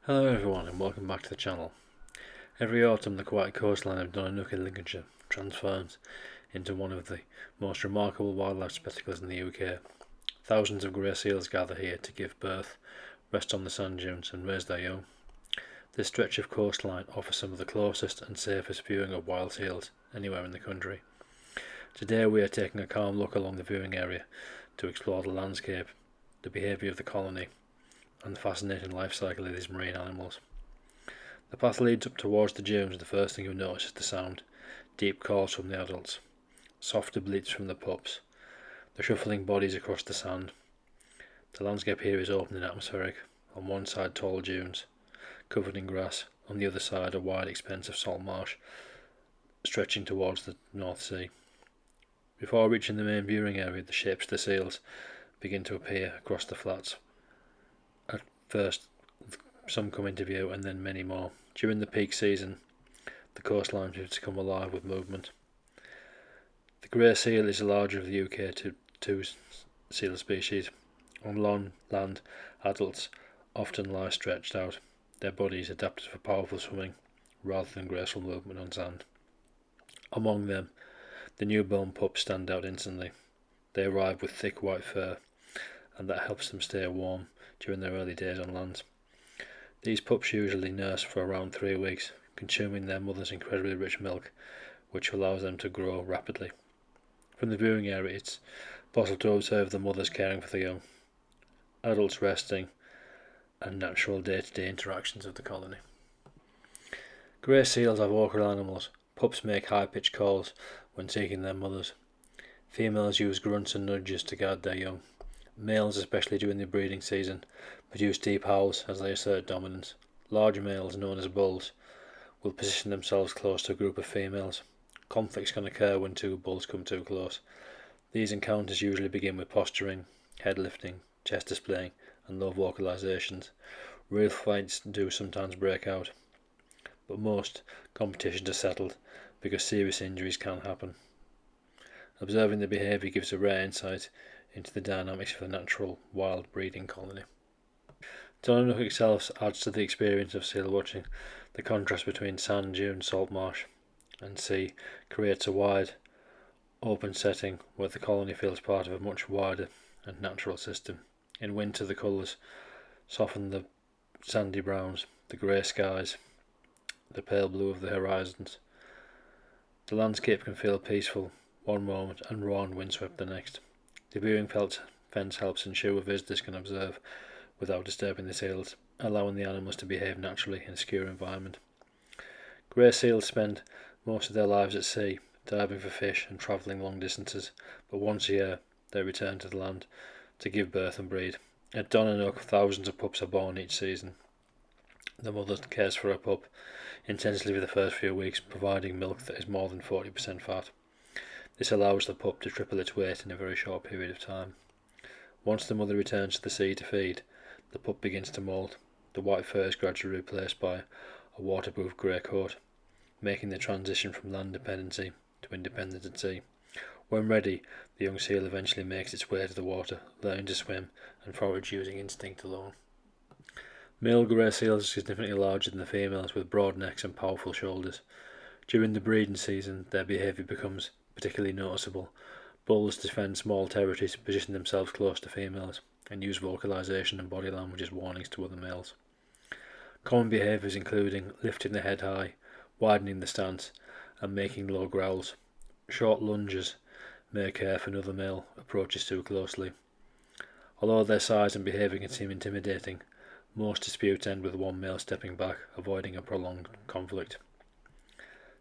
Hello everyone and welcome back to the channel. Every autumn the quiet coastline of Donna Nook in Lincolnshire transforms into one of the most remarkable wildlife spectacles in the UK. Thousands of grey seals gather here to give birth, rest on the sand dunes and raise their young. This stretch of coastline offers some of the closest and safest viewing of wild seals anywhere in the country. Today we are taking a calm look along the viewing area to explore the landscape, the behaviour of the colony and the fascinating life cycle of these marine animals. The path leads up towards the dunes and the first thing you'll notice is the sound. Deep calls from the adults, softer bleats from the pups, the shuffling bodies across the sand. The landscape here is open and atmospheric. On one side tall dunes, covered in grass, on the other side a wide expanse of salt marsh, stretching towards the North Sea. Before reaching the main viewing area, the shapes of the seals begin to appear across the flats. At first, some come into view and then many more. During the peak season, the coastline seems to come alive with movement. The grey seal is the larger of the UK two seal species. On land, adults often lie stretched out, their bodies adapted for powerful swimming rather than graceful movement on sand. Among them, the newborn pups stand out instantly. They arrive with thick white fur, and that helps them stay warm during their early days on land. These pups usually nurse for around 3 weeks, consuming their mother's incredibly rich milk, which allows them to grow rapidly. From the viewing area, it's possible to observe the mothers caring for the young, adults resting, and natural day-to-day interactions of the colony. Grey seals are vocal animals. Pups make high-pitched calls when seeking their mothers. Females use grunts and nudges to guide their young. Males, especially during the breeding season, produce deep howls as they assert dominance. Large males, known as bulls, will position themselves close to a group of females. Conflicts can occur when two bulls come too close. These encounters usually begin with posturing, head lifting, chest displaying, and low vocalizations. Real fights do sometimes break out, but most competitions are settled because serious injuries can happen. Observing the behaviour gives a rare insight into the dynamics of a natural wild breeding colony. Don Nook itself adds to the experience of seal watching. The contrast between sand dune, salt marsh and sea creates a wide, open setting where the colony feels part of a much wider and natural system. In winter the colours soften the sandy browns, the grey skies, the pale blue of the horizons. The landscape can feel peaceful one moment and raw and windswept the next. The viewing fence helps ensure visitors can observe without disturbing the seals, allowing the animals to behave naturally in a secure environment. Grey seals spend most of their lives at sea, diving for fish and travelling long distances, but once a year they return to the land to give birth and breed. At Donna Nook, thousands of pups are born each season. The mother cares for her pup intensely for the first few weeks, providing milk that is more than 40% fat. This allows the pup to triple its weight in a very short period of time. Once the mother returns to the sea to feed, the pup begins to molt. The white fur is gradually replaced by a waterproof grey coat, making the transition from land dependency to independence at sea. When ready, the young seal eventually makes its way to the water, learning to swim and forage using instinct alone. Male grey seals are significantly larger than the females, with broad necks and powerful shoulders. During the breeding season, their behaviour becomes particularly noticeable. Bulls defend small territories, position themselves close to females, and use vocalisation and body language as warnings to other males. Common behaviours including lifting the head high, widening the stance, and making low growls. Short lunges may occur if another male approaches too closely. Although their size and behaviour can seem intimidating, most disputes end with one male stepping back, avoiding a prolonged conflict.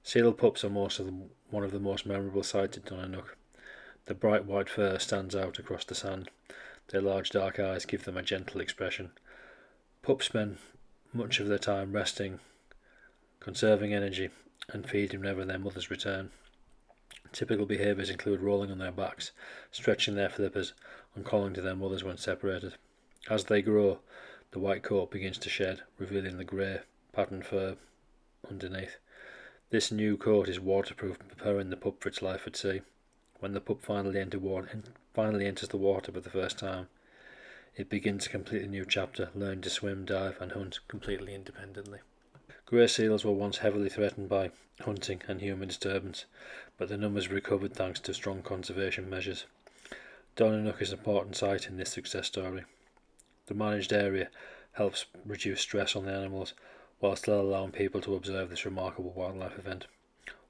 Seal pups are one of the most memorable sights at Donna Nook. The bright white fur stands out across the sand. Their large dark eyes give them a gentle expression. Pups spend much of their time resting, conserving energy, and feeding whenever their mothers return. Typical behaviours include rolling on their backs, stretching their flippers, and calling to their mothers when separated. As they grow, the white coat begins to shed, revealing the grey, patterned fur underneath. This new coat is waterproof, preparing the pup for its life at sea. When the pup finally enters the water for the first time, it begins a completely new chapter, learning to swim, dive and hunt completely independently. Grey seals were once heavily threatened by hunting and human disturbance, but their numbers recovered thanks to strong conservation measures. Donna Nook is an important site in this success story. The managed area helps reduce stress on the animals while still allowing people to observe this remarkable wildlife event.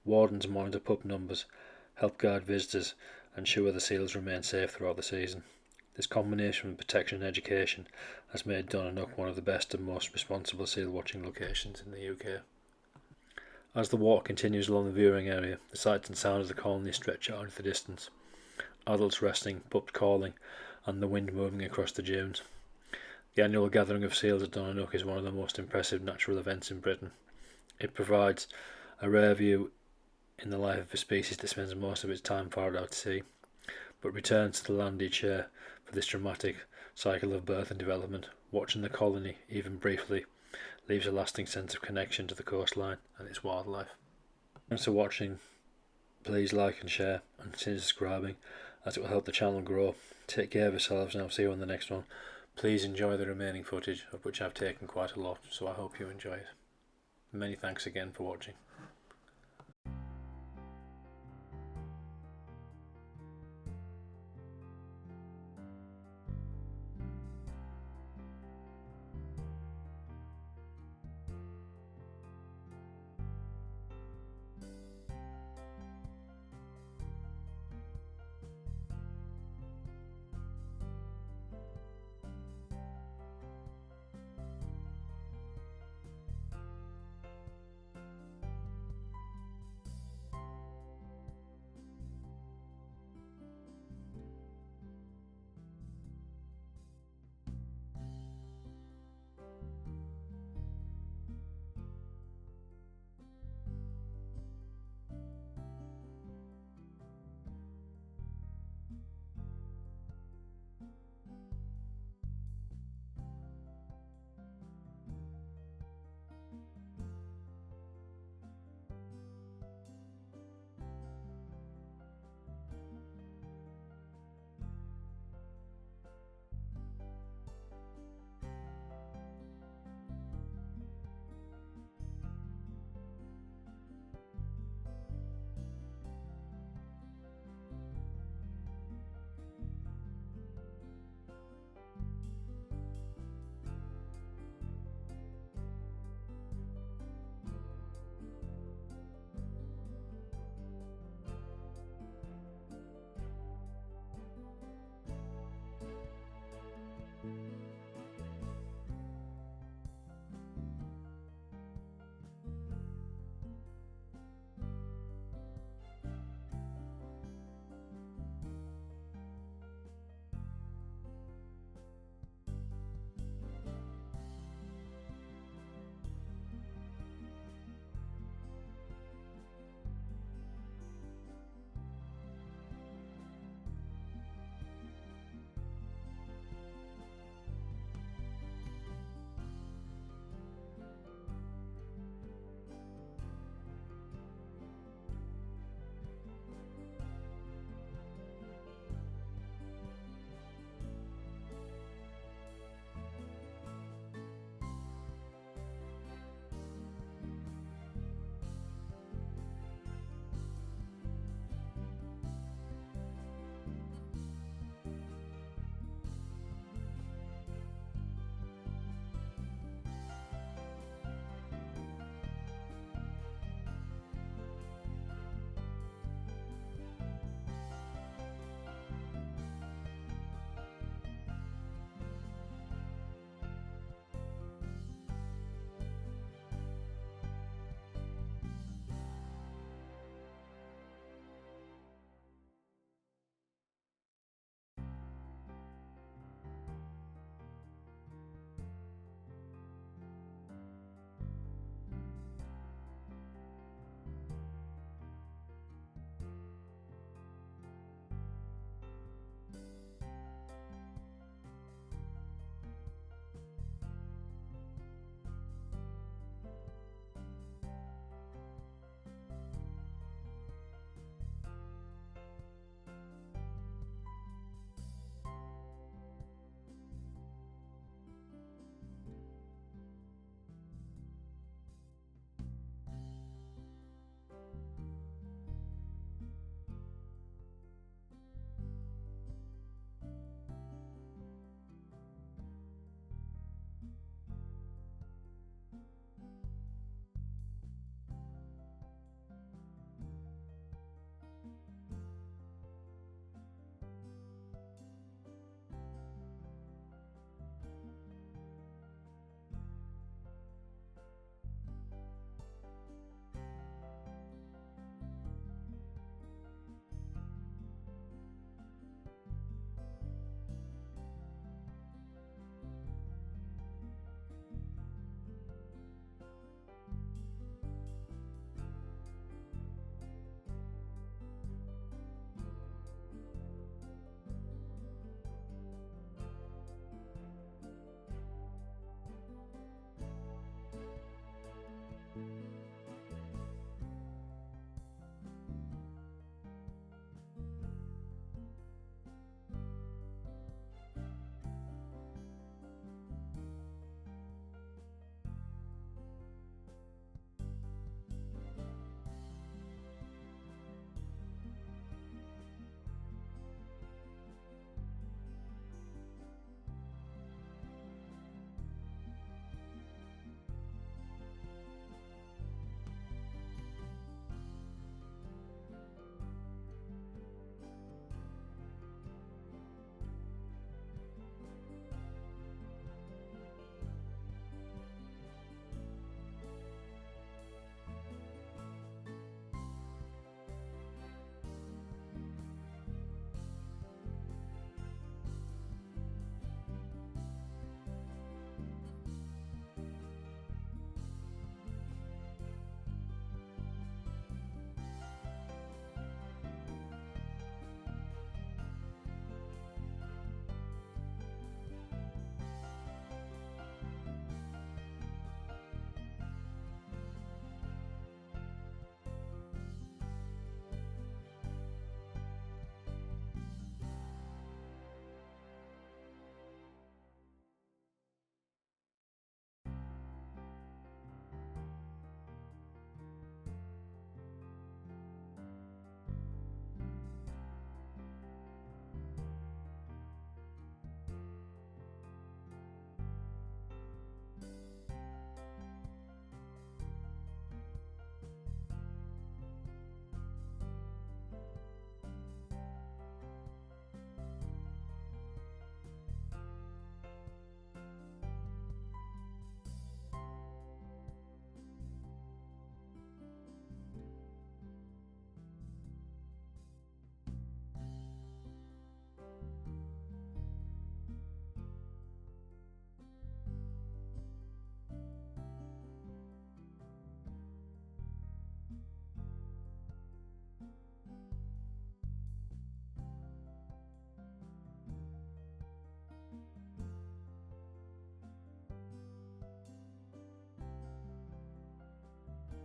Wardens monitor pup numbers, help guide visitors and ensure the seals remain safe throughout the season. This combination of protection and education has made Donna Nook one of the best and most responsible seal watching locations in the UK. As the walk continues along the viewing area, the sights and sounds of the colony stretch out into the distance. Adults resting, pups calling, and the wind moving across the dunes. The annual gathering of seals at Donna Nook is one of the most impressive natural events in Britain. It provides a rare view in the life of a species that spends most of its time far out to sea, but returns to the land each year for this dramatic cycle of birth and development. Watching the colony, even briefly, leaves a lasting sense of connection to the coastline and its wildlife. Thanks for watching. Please like and share and consider subscribing, as it will help the channel grow. Take care of yourselves and I'll see you on the next one. Please enjoy the remaining footage, of which I've taken quite a lot, so I hope you enjoy it. Many thanks again for watching.